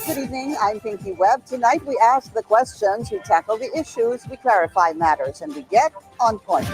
Good evening, I'm Pinky Webb. Tonight we ask the questions, we tackle the issues, we clarify matters, and we get on point.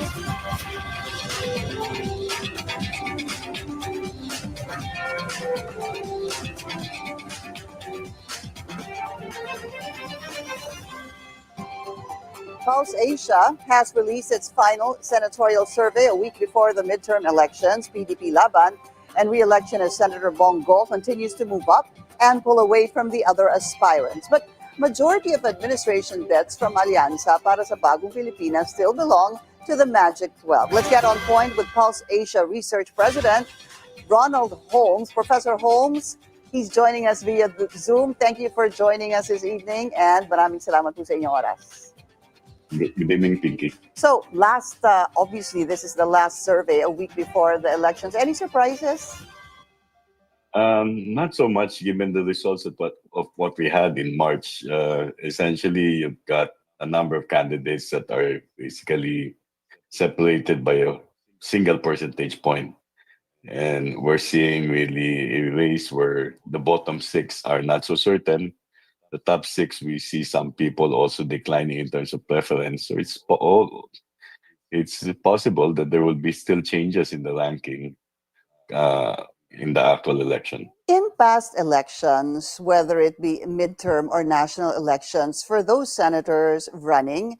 Pulse Asia has released its final senatorial survey a week before the midterm elections. PDP-Laban and re-election as Senator Bong continues to move up and pull away from the other aspirants. But majority of administration bets from Alyansa Para sa Bagong Pilipinas still belong to the Magic 12. Let's get on point with Pulse Asia Research President Ronald Holmes. Professor Holmes, he's joining us via Zoom. Thank you for joining us this evening and maraming salamat po sa inyong oras. Good evening, Pinky. So obviously, this is the last survey a week before the elections. Any surprises? Not so much, given the results of what we had in March. Essentially, you've got a number of candidates that are basically separated by a single percentage point. And we're seeing really a race where the bottom six are not so certain. The top six, we see some people also declining in terms of preference. So it's possible that there will be still changes in the ranking in the actual election. In past elections, whether it be midterm or national elections, for those senators running,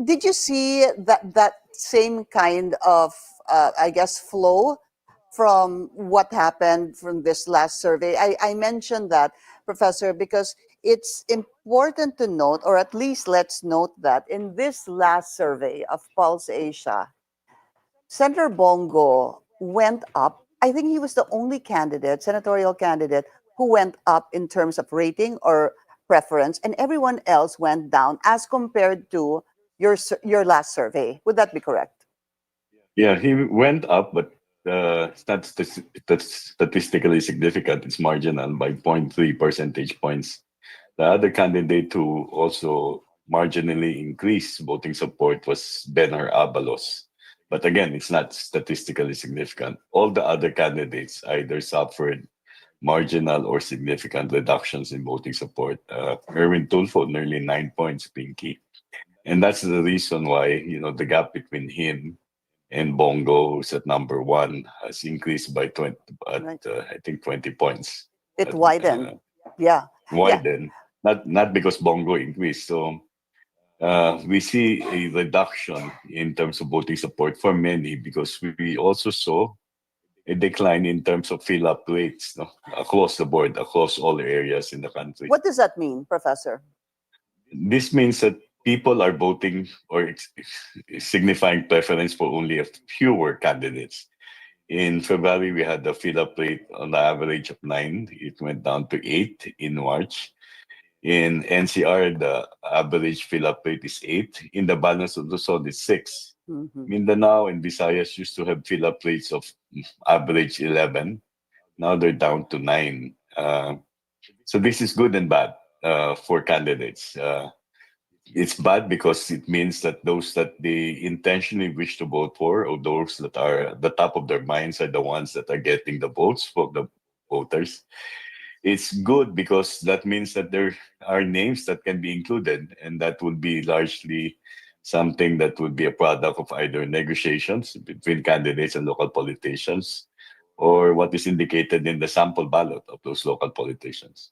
did you see that same kind of, flow from what happened from this last survey? I mentioned that, Professor, because it's important to note, or at least let's note that in this last survey of Pulse Asia, Senator Bongo went up. I think he was the only candidate, senatorial candidate, who went up in terms of rating or preference, and everyone else went down as compared to your last survey. Would that be correct? Yeah, he went up, but it's not statistically significant. It's marginal by 0.3 percentage points. The other candidate who also marginally increased voting support was Benar Abalos. But again, it's not statistically significant. All the other candidates either suffered marginal or significant reductions in voting support. Erwin Tulfo, nearly 9 points, Pinky. And that's the reason why, the gap between him and Bongo, who's at number one, has increased by 20, I think 20 points. It widened. Widened. Not because Bongo increased. So we see a reduction in terms of voting support for many because we also saw a decline in terms of fill-up rates across the board, across all areas in the country. What does that mean, Professor? This means that people are voting or signifying preference for only a fewer candidates. In February, we had the fill-up rate on the average of 9. It went down to 8 in March. In NCR, the average fill-up rate is 8. In the balance of Luzon, it's 6. Mm-hmm. Mindanao and Visayas used to have fill-up rates of average 11. Now they're down to 9. So this is good and bad for candidates. It's bad because it means that those that they intentionally wish to vote for, or those that are at the top of their minds, are the ones that are getting the votes for the voters. It's good because that means that there are names that can be included, and that would be largely something that would be a product of either negotiations between candidates and local politicians, or what is indicated in the sample ballot of those local politicians.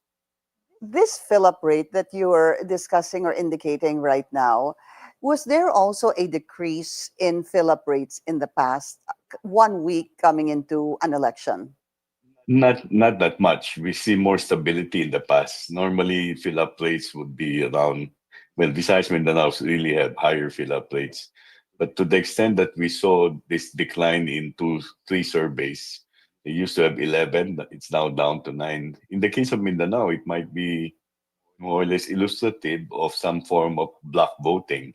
This fill-up rate that you are discussing or indicating right now, was there also a decrease in fill-up rates in the past 1 week coming into an election? Not that much. We see more stability in the past. Normally, fill-up rates would be around, besides Mindanao really have higher fill-up rates. But to the extent that we saw this decline in 3 surveys, they used to have 11, it's now down to 9. In the case of Mindanao, it might be more or less illustrative of some form of block voting.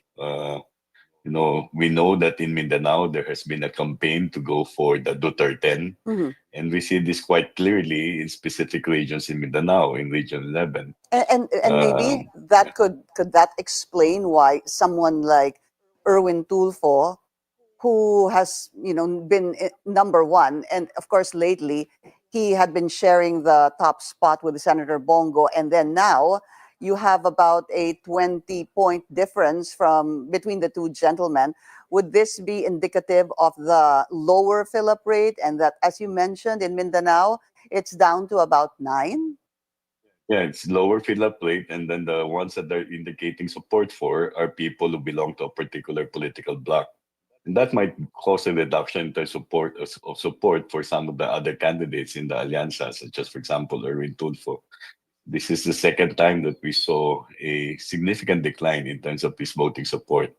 We know that in Mindanao, there has been a campaign to go for the Duterte. Mm-hmm. And we see this quite clearly in specific regions in Mindanao, in Region 11. And maybe that could that explain why someone like Erwin Tulfo, who has been number one, and of course lately he had been sharing the top spot with Senator Bongo, and then now you have about a 20-point difference from between the two gentlemen. Would this be indicative of the lower fill-up rate, and that, as you mentioned, in Mindanao, it's down to about 9? Yeah, it's lower fill-up rate, and then the ones that they're indicating support for are people who belong to a particular political bloc. And that might cause a reduction in the support for some of the other candidates in the Alyansa, such as, for example, Erwin Tulfo. This is the second time that we saw a significant decline in terms of his voting support.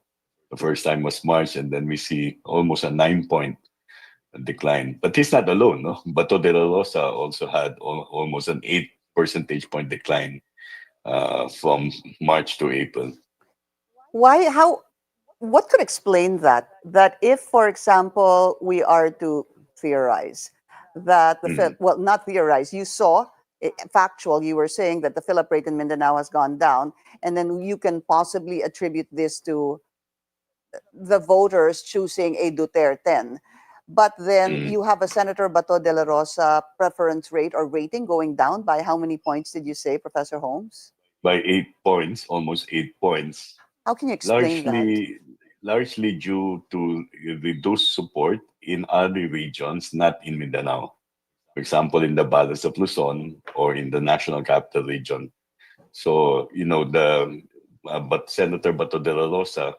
The first time was March, and then we see almost a 9-point decline. But he's not alone, no? Bato de la Rosa also had almost an 8 percentage point decline from March to April. Why? How? What could explain that? That if, for example, we are to theorize that Mhm. well, not theorize, you saw factual, you were saying that the fill-up rate in Mindanao has gone down, and then you can possibly attribute this to the voters choosing a Duterte. But then Mhm. you have a Senator Bato de la Rosa preference rate or rating going down by how many points did you say, Professor Holmes? By 8 points, almost 8 points, How can you explain that? largely due to reduced support in other regions, not in Mindanao. For example, in the Balas of Luzon or in the National Capital Region. So, but Senator Bato de la Rosa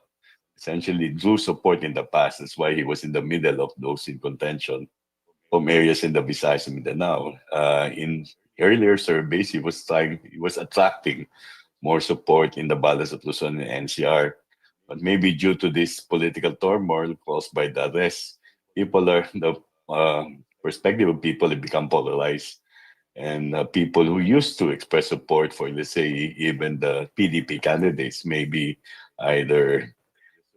essentially drew support in the past. That's why he was in the middle of those in contention from areas in the Visayas and Mindanao. In earlier surveys, he was attracting more support in the Balas of Luzon and NCR. But maybe due to this political turmoil caused by the arrest, the perspective of people have become polarized. And people who used to express support for, let's say, even the PDP candidates, maybe either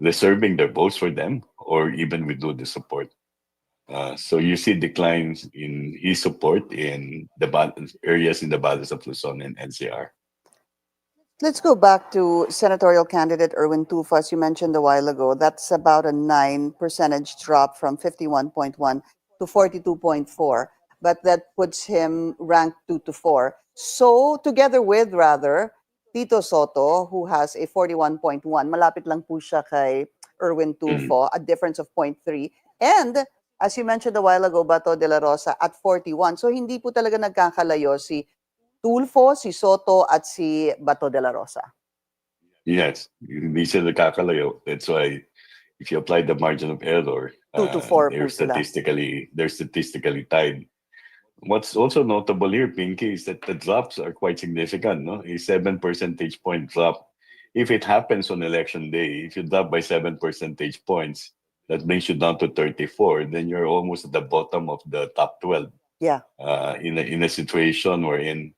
reserving their votes for them or even withdraw the support. So you see declines in his support in the areas in the Balas of Luzon and NCR. Let's go back to senatorial candidate Erwin Tulfo, as you mentioned a while ago. That's about a 9 percentage drop from 51.1 to 42.4, but that puts him ranked 2 to 4. So, together with, rather, Tito Soto, who has a 41.1, malapit lang po siya kay Erwin Mm. Tulfo, a difference of 0.3. And, as you mentioned a while ago, Bato de la Rosa at 41. So, hindi po talaga nagkakalayo si Tulfo, si Soto, at si Bato de la Rosa. Yes, these are the kakalayo. That's why if you apply the margin of error, 2 to 4 po sila. they're statistically tied. What's also notable here, Pinky, is that the drops are quite significant. No, a 7 percentage point drop. If it happens on election day, if you drop by 7 percentage points, that brings you down to 34. Then you're almost at the bottom of the top 12. Yeah. In a situation wherein,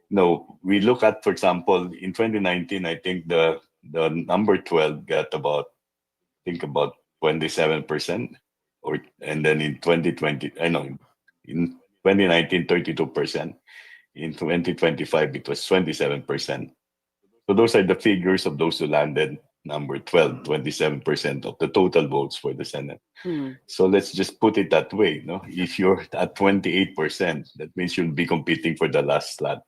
no, we look at, for example, in 2019, I think the number 12 got about 27%, and then in 2020, I know in 2019, 32%. In 2025, it was 27%. So those are the figures of those who landed number 12, 27% of the total votes for the Senate. So let's just put it that way. No, if you're at 28%, that means you'll be competing for the last slot.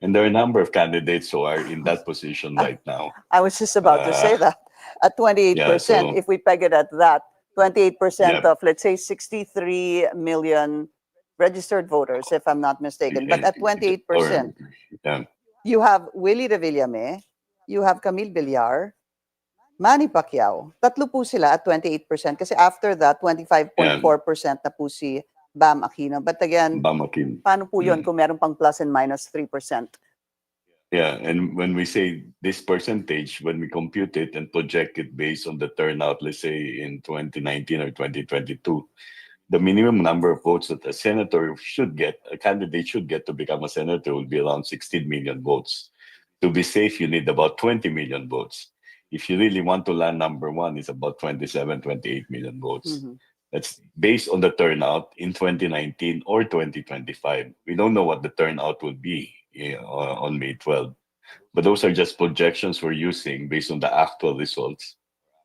And there are a number of candidates who are in that position right now. I was just about to say that. At 28%, Yeah, so if we peg it at that, 28% yeah, of, let's say, 63 million registered voters, if I'm not mistaken. But at 28%, or yeah, you have Willie Revillame, you have Camille Villar, Manny Pacquiao. Tatlo po sila at 28%. Kasi after that, yeah, 25.4% na po si Bam Aquino. But again, Bamakin. paano po yun kung meron pang plus and minus 3%? Yeah, and when we say this percentage, when we compute it and project it based on the turnout, let's say in 2019 or 2022, the minimum number of votes that a candidate should get to become a senator will be around 16 million votes. To be safe, you need about 20 million votes. If you really want to land number one, it's about 27, 28 million votes. That's based on the turnout in 2019 or 2025. We don't know what the turnout will be on May 12th, but those are just projections we're using based on the actual results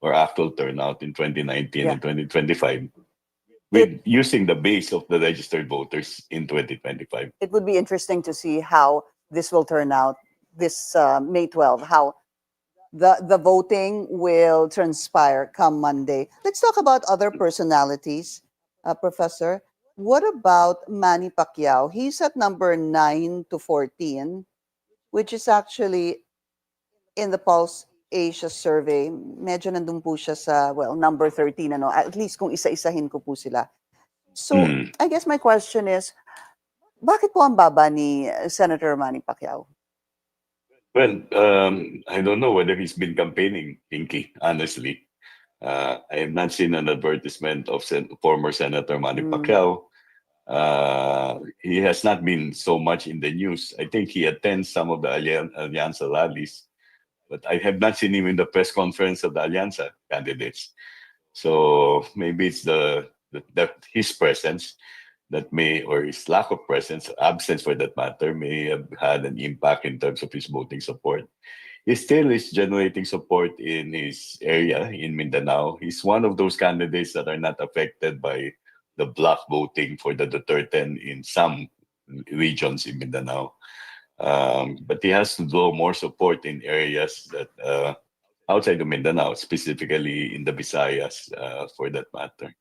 or actual turnout in 2019 Yeah. and 2025. with using the base of the registered voters in 2025. It would be interesting to see how this will turn out this May 12, how the voting will transpire come Monday. Let's talk about other personalities, Professor. What about Manny Pacquiao? He's at number 9 to 14, which is actually in the Pulse Asia survey. Medyo nandun po siya sa, well, number 13, ano, at least kung isa-isahin ko po sila. So, Mm. I guess my question is, bakit po ang baba ni Senator Manny Pacquiao? Well, I don't know whether he's been campaigning, Pinky, honestly. I have not seen an advertisement of former Senator Manny Pacquiao. He has not been so much in the news. I think he attends some of the Alyansa rallies, but I have not seen him in the press conference of the Alyansa candidates. So maybe it's his presence that may, or his lack of presence, absence for that matter, may have had an impact in terms of his voting support. He still is generating support in his area in Mindanao. He's one of those candidates that are not affected by the block voting for the Duterte in some regions in Mindanao. But he has to draw more support in areas that outside of Mindanao, specifically in the Visayas, for that matter.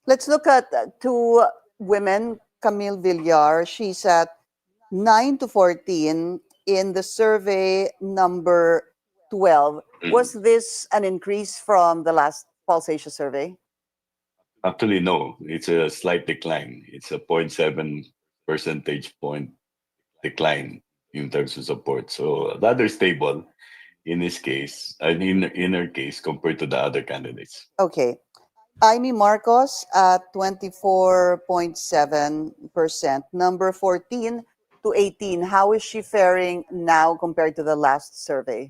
Let's look at two women. Camille Villar, she's at 9 to 14 in the survey number 12. Was this an increase from the last Pulse Asia survey? Actually, no. It's a slight decline. It's a 0.7 percentage point decline in terms of support. So rather stable in his case, and in her case, compared to the other candidates. Okay. Amy Marcos at 24.7%. Number 14 to 18. How is she faring now compared to the last survey?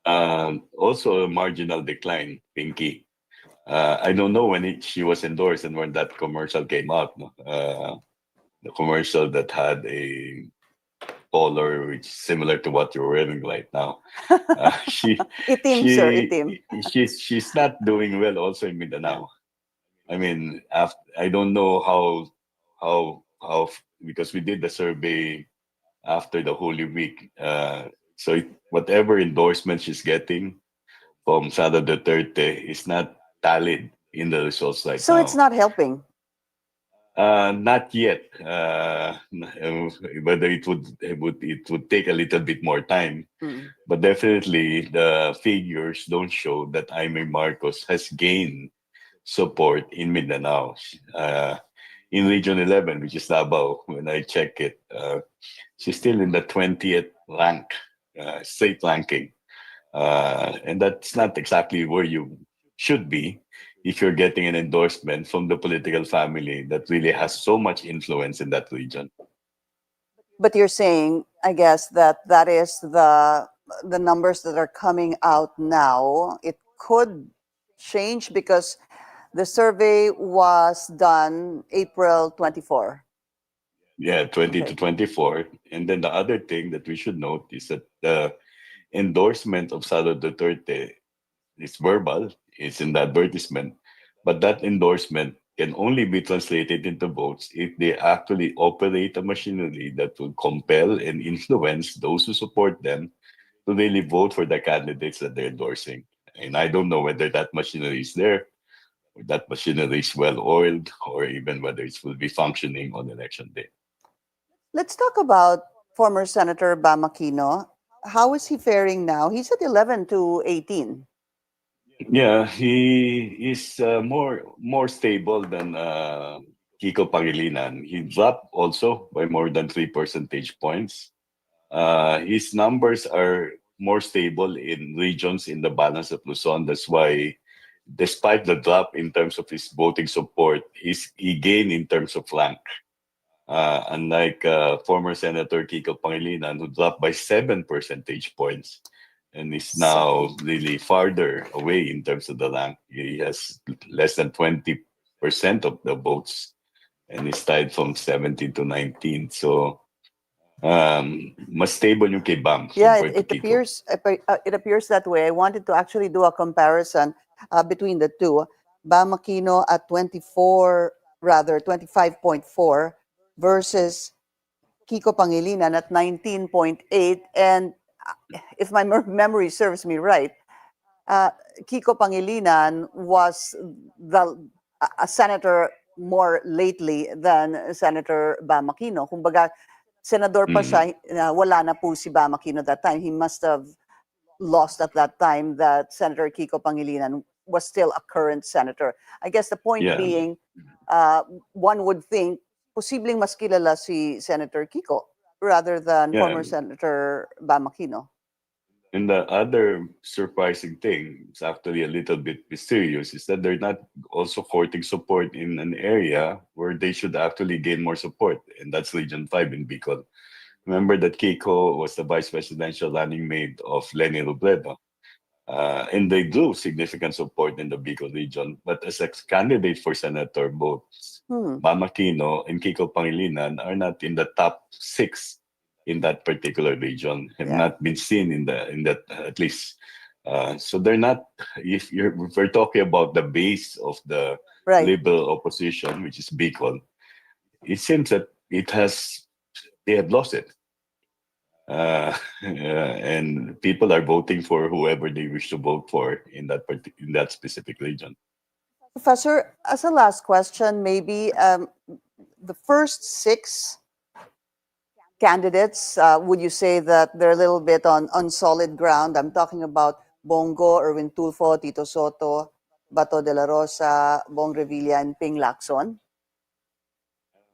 Also a marginal decline, Pinky. I don't know when she was endorsed and when that commercial came out. No? The commercial that had a color which is similar to what you're wearing right now. Itim, sir, itim. She's not doing well also in Mindanao. I mean, I don't know how because we did the survey after the Holy Week. So whatever endorsement she's getting from Sara Duterte is not tallied in the results right So now. it's not helping. Not yet. Whether it would take a little bit more time, but definitely the figures don't show that Aimee Marcos has gained support in Mindanao. In Region 11, which is Davao, when I check it, she's still in the 20th rank, state ranking. And that's not exactly where you should be if you're getting an endorsement from the political family that really has so much influence in that region. But you're saying, I guess, that is the numbers that are coming out now. It could change because the survey was done April 24. Yeah, 20 to 24. And then the other thing that we should note is that the endorsement of Sara Duterte is verbal, it's in the advertisement, but that endorsement can only be translated into votes if they actually operate a machinery that will compel and influence those who support them to really vote for the candidates that they're endorsing. And I don't know whether that machinery is there, or that machinery is well oiled, or even whether it will be functioning on election day. Let's talk about former Senator Bam Aquino. How is he faring now? He's at 11 to 18. Yeah, he is more stable than Kiko Pangilinan. He dropped also by more than 3 percentage points. His numbers are more stable in regions in the balance of Luzon. That's why, despite the drop in terms of his voting support, he gained in terms of rank. Unlike former Senator Kiko Pangilinan, who dropped by 7 percentage points and is now really farther away in terms of the rank. He has less than 20% of the votes and is tied from 17 to 19. So, mas stable yung kay Bam. Yeah, it appears that way. I wanted to actually do a comparison between the two. Bam Aquino at 25.4 versus Kiko Pangilinan at 19.8. And if my memory serves me right, uh, Kiko Pangilinan was a senator more lately than Senator Bam Aquino. Kumbaga, senador pa Mhm. siya, wala na po si Bam Aquino that time. He must have lost at that time that Senator Kiko Pangilinan was still a current senator. I guess the point Yeah, being, uh, one would think, posibleng mas kilala si Senator Kiko rather than yeah. former Senator Bam Aquino. And the other surprising thing, it's actually a little bit mysterious, is that they're not also courting support in an area where they should actually gain more support, and that's Region 5 in Bicol. Remember that Kiko was the vice presidential running mate of Lenny Robredo. And they drew significant support in the Bicol region. But as a candidate for senator, both Hmm. Bam Aquino and Kiko Pangilinan are not in the top six in that particular region. Have Yeah. not been seen in that at least. So they're not. If we're talking about the base of the Right. liberal opposition, which is Bicol, it seems that they have lost it. And people are voting for whoever they wish to vote for in that specific region. Professor, as a last question, maybe the first six candidates, would you say that they're a little bit on solid ground? I'm talking about Bongo, Erwin Tulfo, Tito Soto, Bato de la Rosa, Bong Revilla, and Ping Lacson.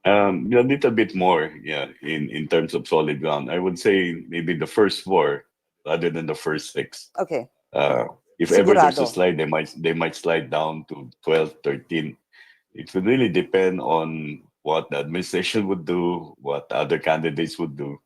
A little bit more, yeah, in terms of solid ground. I would say maybe the first four rather than the first six. Okay, Uh, if ever there's a sigurado. slide, they might slide down to 12, 13. It would really depend on what the administration would do, what other candidates would do.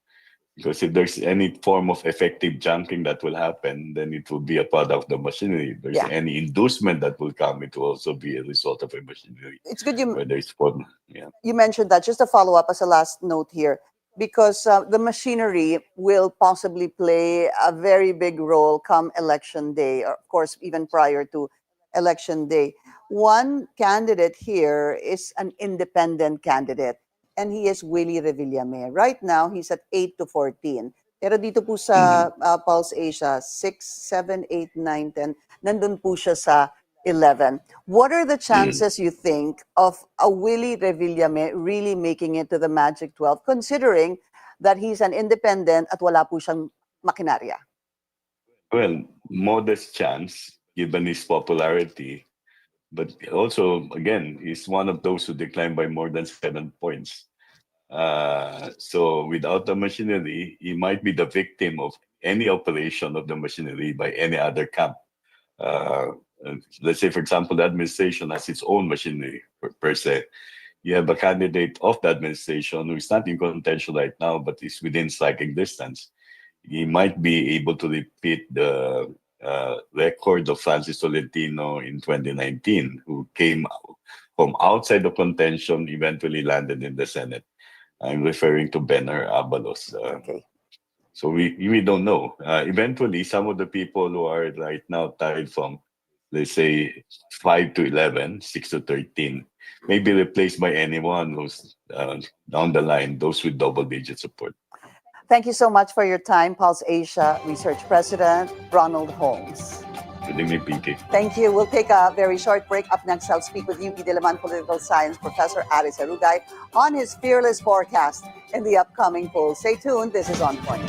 Because if there's any form of effective junking that will happen, then it will be a product of the machinery. If there's Yeah, any inducement that will come, it will also be a result of a machinery, it's good you whether it's for, yeah. you mentioned that. Just a follow up as a last note here, because the machinery will possibly play a very big role come election day, or of course, even prior to election day. One candidate here is an independent candidate, and he is Willie Revillame. Right now, he's at 8 to 14. Pero dito po Mhm. sa Pulse Asia, 6, 7, 8, 9, 10, nandun po siya sa 11. What are the Mhm. chances you think of a Willie Revillame really making it to the Magic 12, considering that he's an independent at wala po siyang makinarya? Well, modest chance given his popularity, but also, again, he's one of those who declined by more than 7 points. So without the machinery, he might be the victim of any operation of the machinery by any other camp. Uh, let's say, for example, the administration has its own machinery per se. You have a candidate of the administration who is not in contention right now, but is within striking distance. He might be able to repeat the record of Francis Tolentino in 2019, who came from outside the contention, eventually landed in the Senate. I'm referring to Benner Abalos. Okay. So we don't know. Eventually, some of the people who are right now tied from, let's say, 5 to 11, 6 to 13, may be replaced by anyone who's down the line, those with double-digit support. Thank you so much for your time, Pulse Asia Research President Ronald Holmes. Good evening, PK. Thank you. We'll take a very short break. Up next, I'll speak with UP Diliman Political Science Professor Aries Arugay on his fearless forecast in the upcoming polls. Stay tuned. This is On Point.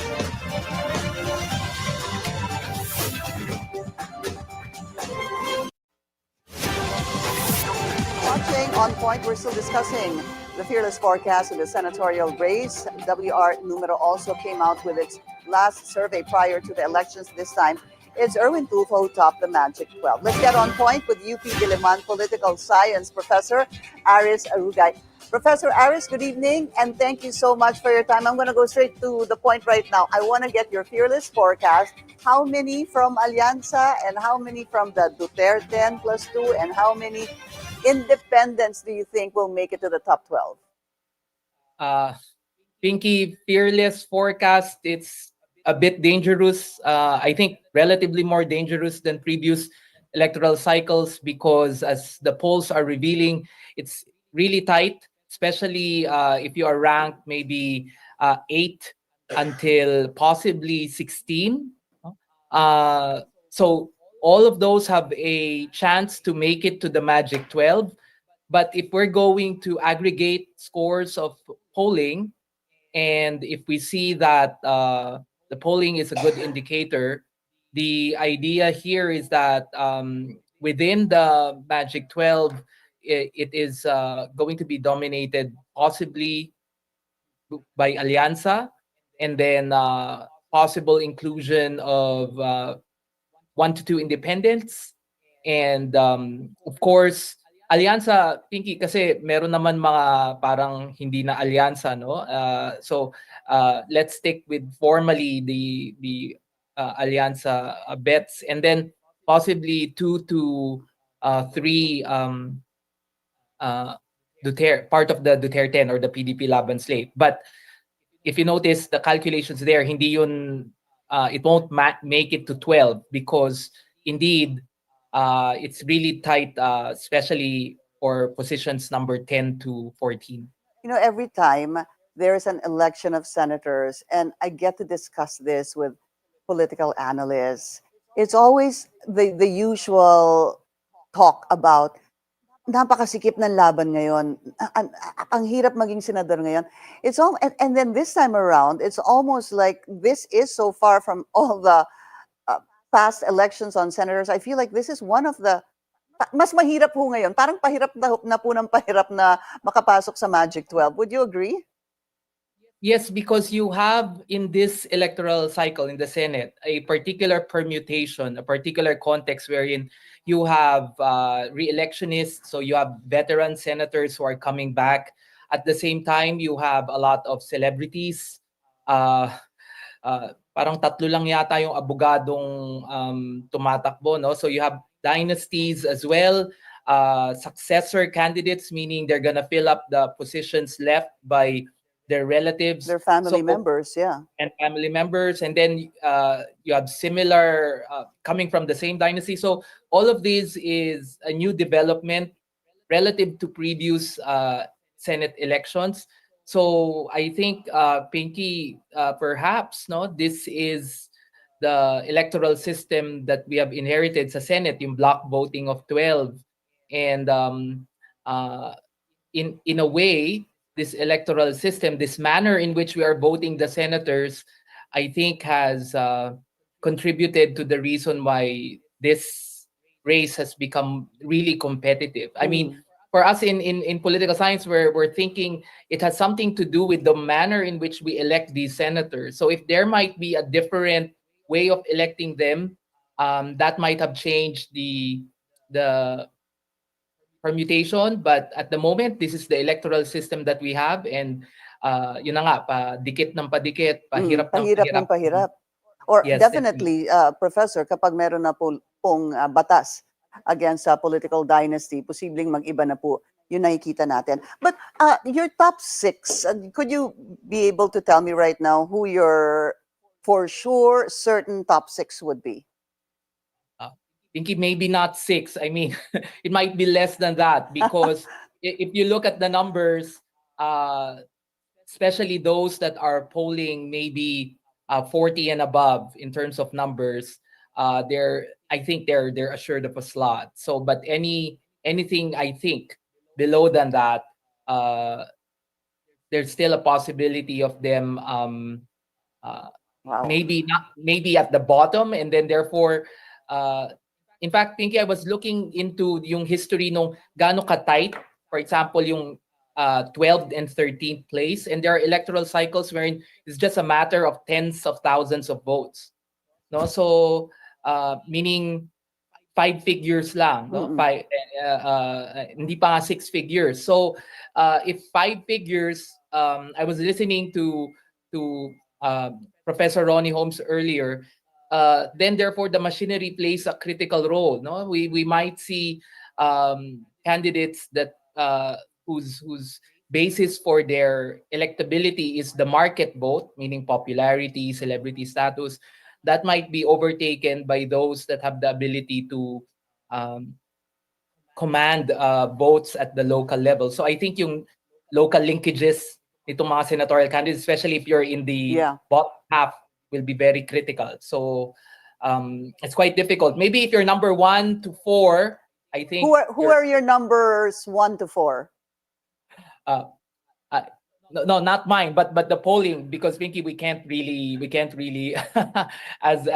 Watching On Point, we're still discussing the fearless forecast in the senatorial race. WR Numero also came out with its last survey prior to the elections this time. It's Erwin Tulfo who topped the Magic 12. Let's get on point with UP Diliman Political Science Professor Aries Arugay. Professor Aries, good evening, and thank you so much for your time. I'm going to go straight to the point right now. I want to get your fearless forecast. How many from Alyansa and how many from the Duterte 10 plus 2 and how many independents do you think will make it to the top 12? Uh, Pinky, fearless forecast, it's a bit dangerous. I think relatively more dangerous than previous electoral cycles because, as the polls are revealing, it's really tight, especially if you are ranked maybe 8 until possibly 16. So all of those have a chance to make it to the Magic 12. But if we're going to aggregate scores of polling, and if we see that the polling is a good indicator, the idea here is that within the Magic 12, it is going to be dominated possibly by Alyansa, and then possible inclusion of 1 to 2 independents. And of course, Alyansa, Pinky, kasi meron naman mga parang hindi na alyansa, no? So let's stick with formally the Alyansa bets, and then possibly 2 to 3 part of the Duterte or the PDP-Laban slate. But if you notice the calculations there, hindi yun, it won't make it to 12 because indeed it's really tight, especially for positions number 10 to 14. You know, every time there's an election of senators, and I get to discuss this with political analysts, it's always the usual talk about napakasikip ng laban ngayon. Ang hirap maging senador ngayon. It's all, and then this time around, it's almost like this is so far from all the past elections on senators. I feel like this is one of the mas mahirap po ngayon. Parang pahirap na po ng pahirap na makapasok sa Magic 12. Would you agree? Yes, because you have in this electoral cycle in the Senate a particular permutation, a particular context wherein you have re-electionists, so you have veteran senators who are coming back. At the same time, you have a lot of celebrities. Parang tatlo lang yata yung abogadong tumatakbo, no? So you have dynasties as well, successor candidates, meaning they're gonna fill up the positions left by their relatives, their family members, yeah, and family members, and then you have similar coming from the same dynasty. So all of this is a new development relative to previous Senate elections. So I think Pinky, perhaps this is the electoral system that we have inherited sa Senate, yung block voting of 12, and in a way, this electoral system, this manner in which we are voting the senators, I think has contributed to the reason why this race has become really competitive. I mean, for us in political science, we're thinking it has something to do with the manner in which we elect these senators. So if there might be a different way of electing them, that might have changed the permutation, but at the moment, this is the electoral system that we have, and yun na nga, padikit ng padikit, pahirap ng pahirap. Or yes, definitely, Professor, kapag meron na pong batas against political dynasty, posibleng mag-iba na po yung nakikita natin. But your top 6, could you be able to tell me right now who your, for sure, certain top 6 would be? Thinking maybe not 6. I mean, it might be less than that because if you look at the numbers, especially those that are polling maybe 40 and above in terms of numbers, I think they're assured of a slot. So, but anything I think below than that, there's still a possibility of them maybe at the bottom, and then therefore. In fact, Pinky, I was looking into yung history nung gaano ka-tight, for example, yung 12th and 13th place, and there are electoral cycles wherein it's just a matter of tens of thousands of votes. No? So, meaning 5 figures lang, no? Hindi pa nga 6 figures. So, if 5 figures, I was listening to Professor Ronnie Holmes earlier, then therefore the machinery plays a critical role. No, we might see candidates that whose basis for their electability is the market vote, meaning popularity, celebrity status, that might be overtaken by those that have the ability to um, command votes at the local level. So I think yung local linkages nitong mga senatorial candidates, especially if you're in the Yeah. bottom half, will be very critical. So it's quite difficult. Maybe if you're number 1 to 4, I think Who are your numbers 1 to 4? uh, no, not mine, but the polling, because Pinky, we can't really as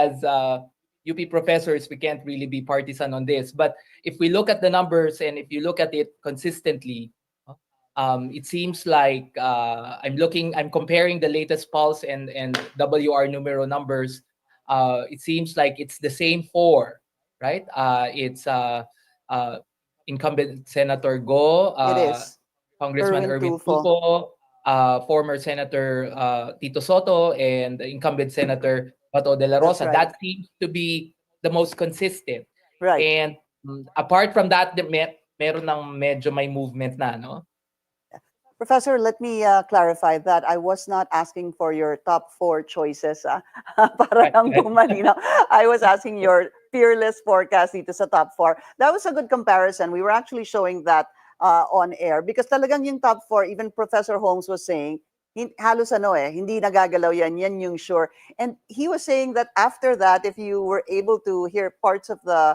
UP professors, we can't really be partisan on this. But if we look at the numbers and if you look at it consistently, it seems like I'm comparing the latest Pulse and WR Numero numbers. It seems like it's the same 4, right? It's incumbent Senator Go, It is. Congressman Erwin Tulfo. Tulfo, former Senator Tito Soto, and incumbent Senator Bato de la Rosa. Right. That seems to be the most consistent. Right. And apart from that, meron ng medyo may movement na, no? Professor, let me clarify that I was not asking for your top 4 choices. Para lang po malinaw. I was asking your fearless forecast dito sa top 4. That was a good comparison. We were actually showing that on air because talagang yung top 4, even Professor Holmes was saying, halos hindi nagagalaw yan yung sure. And he was saying that after that, if you were able to hear parts of the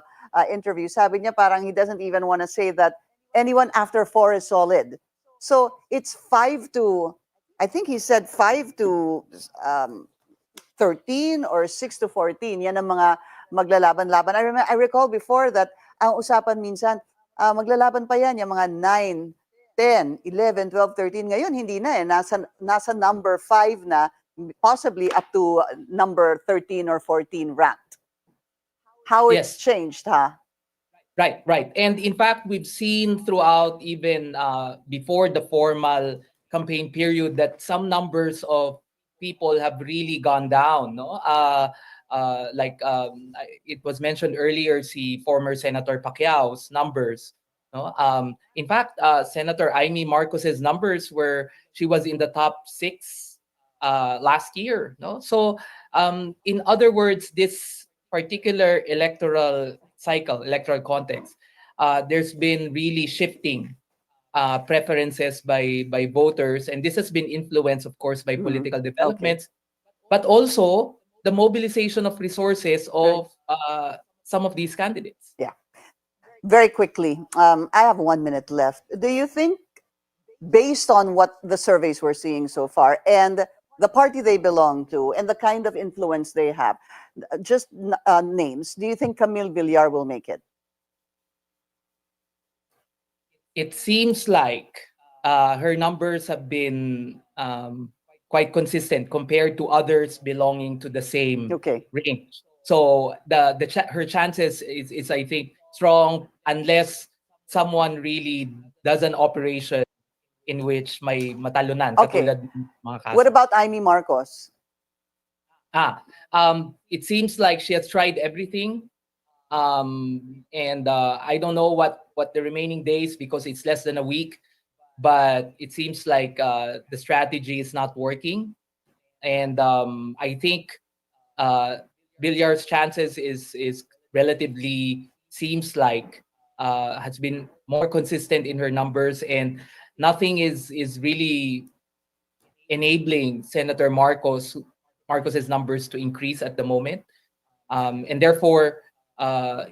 interview, sabi niya parang he doesn't even want to say that anyone after 4 is solid. So it's 5 to, I think he said 5 to 13 or 6 to 14. Yan ang mga maglalaban-laban. I recall before that ang usapan minsan, maglalaban pa yan, yung mga 9, 10, 11, 12, 13. Ngayon, hindi na nasa number 5 na, possibly up to number 13 or 14 ranked. How it's changed, huh? Right. And in fact, we've seen throughout even before the formal campaign period that some numbers of people have really gone down. No, it was mentioned earlier, si former Senator Pacquiao's numbers. No, in fact, Senator Amy Marcos's numbers she was in the top 6 last year. No, so in other words, this particular electoral context, there's been really shifting preferences by voters, and this has been influenced, of course, by political developments, but also the mobilization of resources of some of these candidates. Yeah. Very quickly, I have 1 minute left. Do you think, based on what the surveys we're seeing so far and the party they belong to and the kind of influence they have, just names, do you think Camille Villar will make it? It seems like her numbers have been quite consistent compared to others belonging to the same range. So her chances is I think strong, unless someone really does an operation in which may matalunan. What about Amy Marcos? It seems like she has tried everything. And I don't know what the remaining days, because it's less than a week, but it seems like the strategy is not working. And I think Villar's chances is relatively, seems like has been more consistent in her numbers, and nothing is really enabling Senator Marcos's numbers to increase at the moment. And therefore,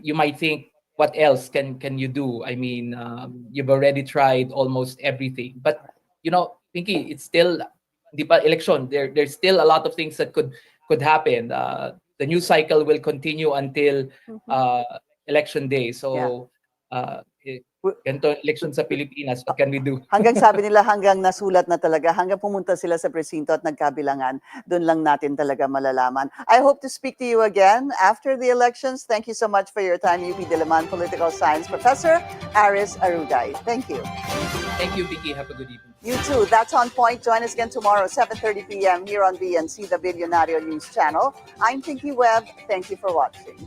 you might think, what else can you do? I mean, you've already tried almost everything. But, Pinky, it's still the election. There's still a lot of things that could happen. The news cycle will continue until election day. So, ganito election sa Pilipinas, what can we do? Hanggang sabi nila, hanggang nasulat na talaga, hanggang pumunta sila sa presinto at nagkabilangan, doon lang natin talaga malalaman. I hope to speak to you again after the elections. Thank you so much for your time, UP Diliman Political Science Professor Aries Arugay. Thank you. Thank you, Vicky. Have a good evening. You too. That's On Point. Join us again tomorrow, 7:30 p.m. here on VNC, the Billionario News Channel. I'm Pinky Webb. Thank you for watching.